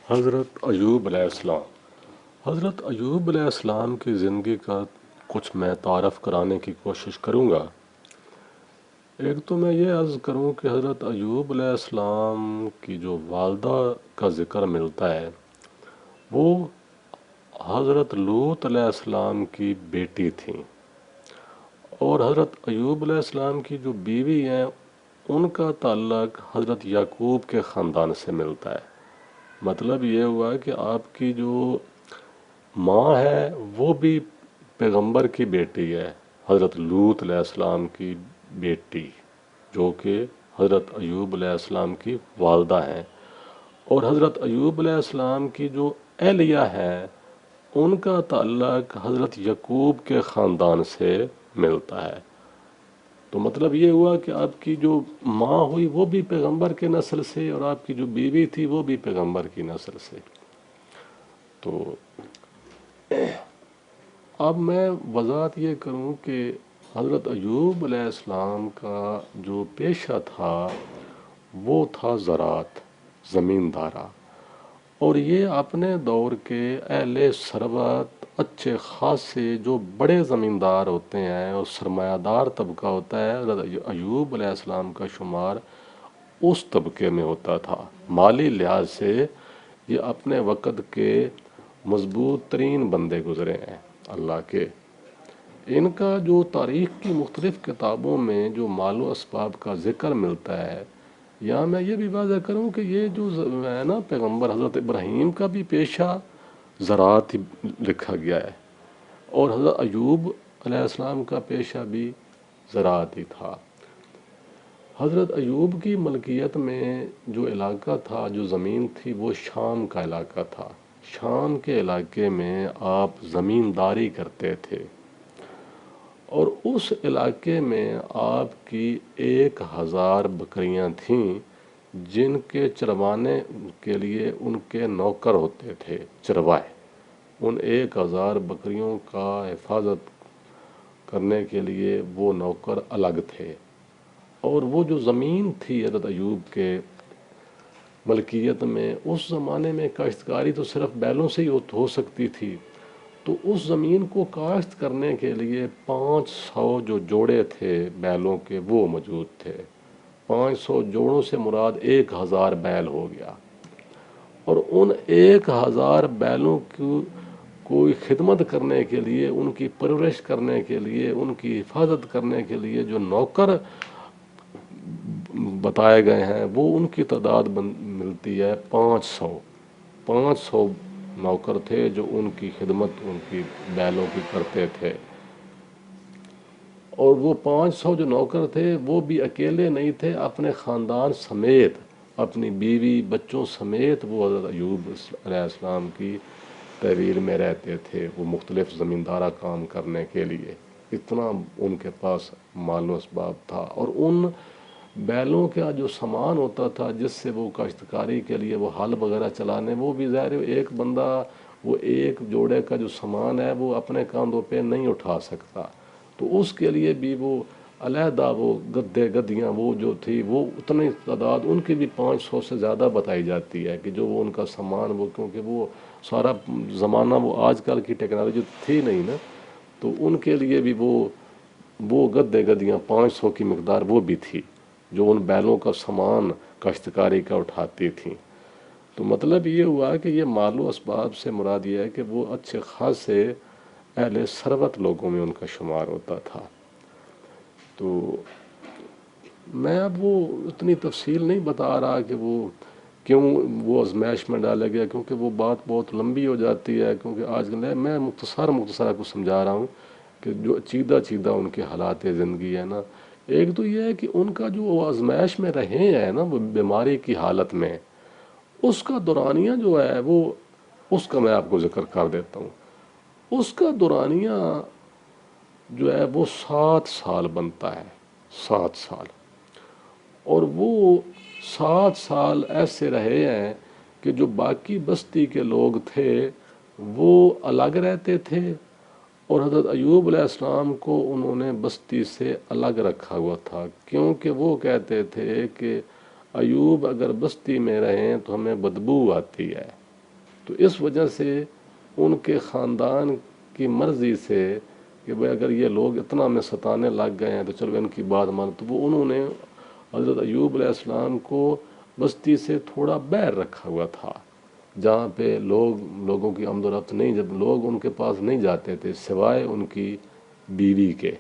حضرت ایوب علیہ السلام حضرت ایوب علیہ السلام کی زندگی کا کچھ میں تعارف کرانے کی کوشش کروں گا۔ ایک تو میں یہ عرض کروں کہ حضرت ایوب علیہ السلام کی جو والدہ کا ذکر ملتا ہے وہ حضرت لوط علیہ السلام کی بیٹی تھیں، اور حضرت ایوب علیہ السلام کی جو بیوی ہیں ان کا تعلق حضرت یعقوب کے خاندان سے ملتا ہے۔ مطلب یہ ہوا کہ آپ کی جو ماں ہے وہ بھی پیغمبر کی بیٹی ہے، حضرت لوط علیہ السلام کی بیٹی، جو کہ حضرت ایوب علیہ السلام کی والدہ ہیں، اور حضرت ایوب علیہ السلام کی جو اہلیہ ہے ان کا تعلق حضرت یعقوب کے خاندان سے ملتا ہے۔ تو مطلب یہ ہوا کہ آپ کی جو ماں ہوئی وہ بھی پیغمبر کے نسل سے، اور آپ کی جو بیوی تھی وہ بھی پیغمبر کی نسل سے۔ تو اب میں وضاحت یہ کروں کہ حضرت ایوب علیہ السلام کا جو پیشہ تھا وہ تھا زراعت، زمیندارہ، اور یہ اپنے دور کے اہل ثروت اچھے خاصے جو بڑے زمیندار ہوتے ہیں اور سرمایہ دار طبقہ ہوتا ہے، حضرت ایوب علیہ السلام کا شمار اس طبقے میں ہوتا تھا۔ مالی لحاظ سے یہ اپنے وقت کے مضبوط ترین بندے گزرے ہیں اللہ کے۔ ان کا جو تاریخ کی مختلف کتابوں میں جو مال و اسباب کا ذکر ملتا ہے، یہاں میں یہ بھی واضح کروں کہ یہ جو ہے نا پیغمبر حضرت ابراہیم کا بھی پیشہ زراعت ہی لکھا گیا ہے، اور حضرت ایوب علیہ السلام کا پیشہ بھی زراعت ہی تھا۔ حضرت ایوب کی ملکیت میں جو علاقہ تھا، جو زمین تھی، وہ شام کا علاقہ تھا۔ شام کے علاقے میں آپ زمینداری کرتے تھے، اور اس علاقے میں آپ کی 1000 بکریاں تھیں جن کے چروانے کے لیے ان کے نوکر ہوتے تھے، چروائے۔ ان 1000 بکریوں کا حفاظت کرنے کے لیے وہ نوکر الگ تھے، اور وہ جو زمین تھی حضرت ایوب کے ملکیت میں، اس زمانے میں کاشتکاری تو صرف بیلوں سے ہی ہو سکتی تھی، تو اس زمین کو کاشت کرنے کے لیے 500 جو جوڑے تھے بیلوں کے وہ موجود تھے۔ 500 جوڑوں سے مراد 1000 بیل ہو گیا، اور ان 1000 بیلوں کی کوئی خدمت کرنے کے لیے، ان کی پرورش کرنے کے لیے، ان کی حفاظت کرنے کے لیے جو نوکر بتائے گئے ہیں وہ ان کی تعداد ملتی ہے 500۔ 500 نوکر تھے جو ان کی خدمت ان کی بیلوں کی کرتے تھے، اور وہ 500 جو نوکر تھے وہ بھی اکیلے نہیں تھے، اپنے خاندان سمیت، اپنی بیوی بچوں سمیت وہ حضرت ایوب علیہ السلام کی تحویل میں رہتے تھے، وہ مختلف زمیندارہ کام کرنے کے لیے۔ اتنا ان کے پاس مال و اسباب تھا، اور ان بیلوں کا جو سامان ہوتا تھا جس سے وہ کاشتکاری کے لیے وہ ہل وغیرہ چلانے، وہ بھی ظاہر ایک بندہ وہ ایک جوڑے کا جو سامان ہے وہ اپنے کاندھوں پہ نہیں اٹھا سکتا، تو اس کے لیے بھی وہ علیحدہ وہ گدے گدیاں وہ جو تھی، وہ اتنی تعداد ان کی بھی 500 سے زیادہ بتائی جاتی ہے کہ جو وہ ان کا سامان، وہ کیونکہ وہ سارا زمانہ وہ آج کل کی ٹیکنالوجی تھی نہیں نا، تو ان کے لیے بھی وہ گدے گدیاں 500 کی مقدار وہ بھی تھی جو ان بیلوں کا سامان کاشتکاری کا اٹھاتی تھیں۔ تو مطلب یہ ہوا کہ یہ مال و اسباب سے مراد یہ ہے کہ وہ اچھے خاصے اہل ثروت لوگوں میں ان کا شمار ہوتا تھا۔ تو میں اب وہ اتنی تفصیل نہیں بتا رہا کہ وہ کیوں وہ آزمائش میں ڈالا گیا، کیونکہ وہ بات بہت لمبی ہو جاتی ہے، کیونکہ آج میں مختصر کو سمجھا رہا ہوں کہ جو چیدہ ان کے حالات زندگی ہے نا۔ ایک تو یہ ہے کہ ان کا جو آزمائش میں رہے ہیں نا وہ بیماری کی حالت میں، اس کا دورانیہ جو ہے وہ اس کا میں آپ کو ذکر کر دیتا ہوں۔ اس کا دورانیہ جو ہے وہ 7 سال بنتا ہے، 7 سال، اور وہ 7 سال ایسے رہے ہیں کہ جو باقی بستی کے لوگ تھے وہ الگ رہتے تھے، اور حضرت ایوب علیہ السلام کو انہوں نے بستی سے الگ رکھا ہوا تھا، کیونکہ وہ کہتے تھے کہ ایوب اگر بستی میں رہیں تو ہمیں بدبو آتی ہے، تو اس وجہ سے ان کے خاندان کی مرضی سے کہ بھئی اگر یہ لوگ اتنا ہمیں ستانے لگ گئے ہیں تو چلو ان کی بات مان، تو وہ انہوں نے حضرت ایوب علیہ السلام کو بستی سے تھوڑا باہر رکھا ہوا تھا، جہاں پہ لوگوں کی آمد و رفت نہیں، جب لوگ ان کے پاس نہیں جاتے تھے سوائے ان کی بیوی کے۔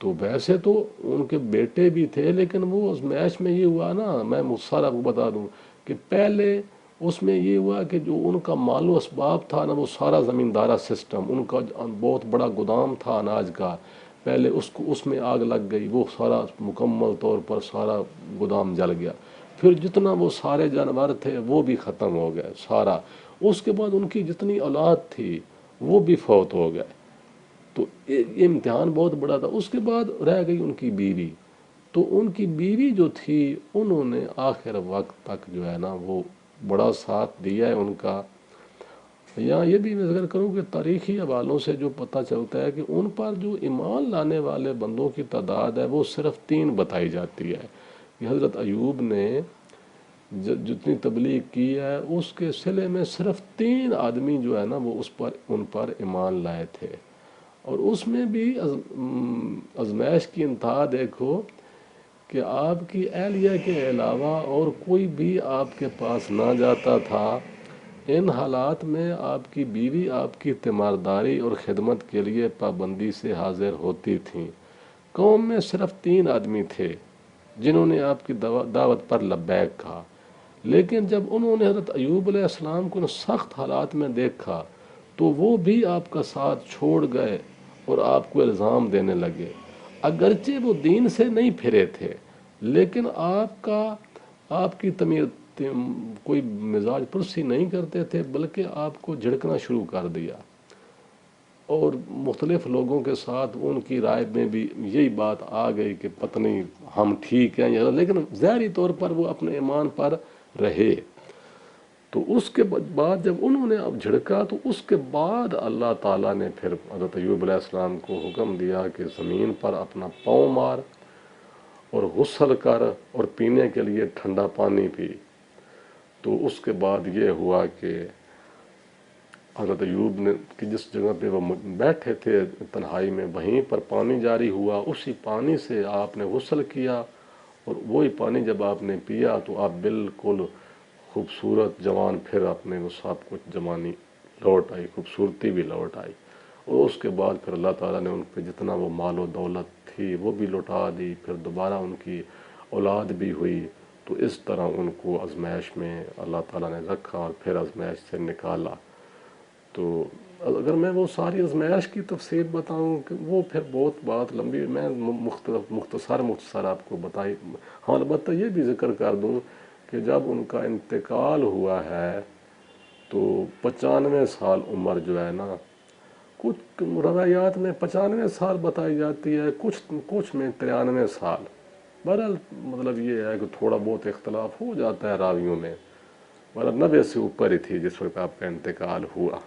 تو ویسے تو ان کے بیٹے بھی تھے، لیکن وہ اس میچ میں یہ ہوا نا، میں سارا آپ کو بتا دوں کہ پہلے اس میں یہ ہوا کہ جو ان کا مال و اسباب تھا نا، وہ سارا زمیندارہ سسٹم، ان کا بہت بڑا گودام تھا اناج کا، پہلے اس میں آگ لگ گئی، وہ سارا مکمل طور پر سارا گودام جل گیا۔ پھر جتنا وہ سارے جانور تھے وہ بھی ختم ہو گئے سارا۔ اس کے بعد ان کی جتنی اولاد تھی وہ بھی فوت ہو گئے۔ تو یہ امتحان بہت بڑا تھا۔ اس کے بعد رہ گئی ان کی بیوی، تو ان کی بیوی جو تھی انہوں نے آخر وقت تک جو ہے نا وہ بڑا ساتھ دیا ہے ان کا۔ یہاں یہ بھی میں ذکر کروں کہ تاریخی حوالوں سے جو پتہ چلتا ہے کہ ان پر جو ایمان لانے والے بندوں کی تعداد ہے وہ صرف 3 بتائی جاتی ہے، کہ حضرت ایوب نے جتنی تبلیغ کی ہے اس کے صلے میں صرف 3 آدمی جو ہے نا وہ ان پر ایمان لائے تھے۔ اور اس میں بھی ازمائش کی انتہا دیکھو کہ آپ کی اہلیہ کے علاوہ اور کوئی بھی آپ کے پاس نہ جاتا تھا۔ ان حالات میں آپ کی بیوی آپ کی تیمارداری اور خدمت کے لیے پابندی سے حاضر ہوتی تھیں۔ قوم میں صرف 3 آدمی تھے جنہوں نے آپ کی دعوت پر لبیک کہا، لیکن جب انہوں نے حضرت ایوب علیہ السلام کو سخت حالات میں دیکھا تو وہ بھی آپ کا ساتھ چھوڑ گئے اور آپ کو الزام دینے لگے۔ اگرچہ وہ دین سے نہیں پھرے تھے، لیکن آپ کی کوئی مزاج پرسی نہیں کرتے تھے، بلکہ آپ کو جھڑکنا شروع کر دیا۔ اور مختلف لوگوں کے ساتھ ان کی رائے میں بھی یہی بات آ گئی کہ پتہ نہیں ہم ٹھیک ہیں، لیکن ظاہری طور پر وہ اپنے ایمان پر رہے۔ تو اس کے بعد جب انہوں نے اب جھڑکا تو اس کے بعد اللہ تعالیٰ نے پھر حضرت ایوب علیہ السلام کو حکم دیا کہ زمین پر اپنا پاؤں مار اور غسل کر اور پینے کے لیے ٹھنڈا پانی پی۔ تو اس کے بعد یہ ہوا کہ حضرت ایوب نے کہ جس جگہ پہ وہ بیٹھے تھے تنہائی میں، وہیں پر پانی جاری ہوا، اسی پانی سے آپ نے غسل کیا، اور وہی پانی جب آپ نے پیا تو آپ بالکل خوبصورت جوان، پھر اپنے وہ سب کچھ جوانی لوٹ آئی، خوبصورتی بھی لوٹ آئی۔ اور اس کے بعد پھر اللہ تعالیٰ نے ان پہ جتنا وہ مال و دولت تھی وہ بھی لوٹا دی، پھر دوبارہ ان کی اولاد بھی ہوئی۔ تو اس طرح ان کو آزمائش میں اللہ تعالیٰ نے رکھا اور پھر آزمائش سے نکالا۔ تو اگر میں وہ ساری آزمائش کی تفصیل بتاؤں کہ وہ پھر بہت بات لمبی، میں مختصر آپ کو بتائی۔ ہاں البتہ یہ بھی ذکر کر دوں کہ جب ان کا انتقال ہوا ہے تو 95 سال عمر جو ہے نا، کچھ روایات میں 95 سال بتائی جاتی ہے، کچھ میں 93 سال۔ بہرحال مطلب یہ ہے کہ تھوڑا بہت اختلاف ہو جاتا ہے راویوں میں، مطلب 90 سے اوپر ہی تھی جس وقت آپ کا انتقال ہوا۔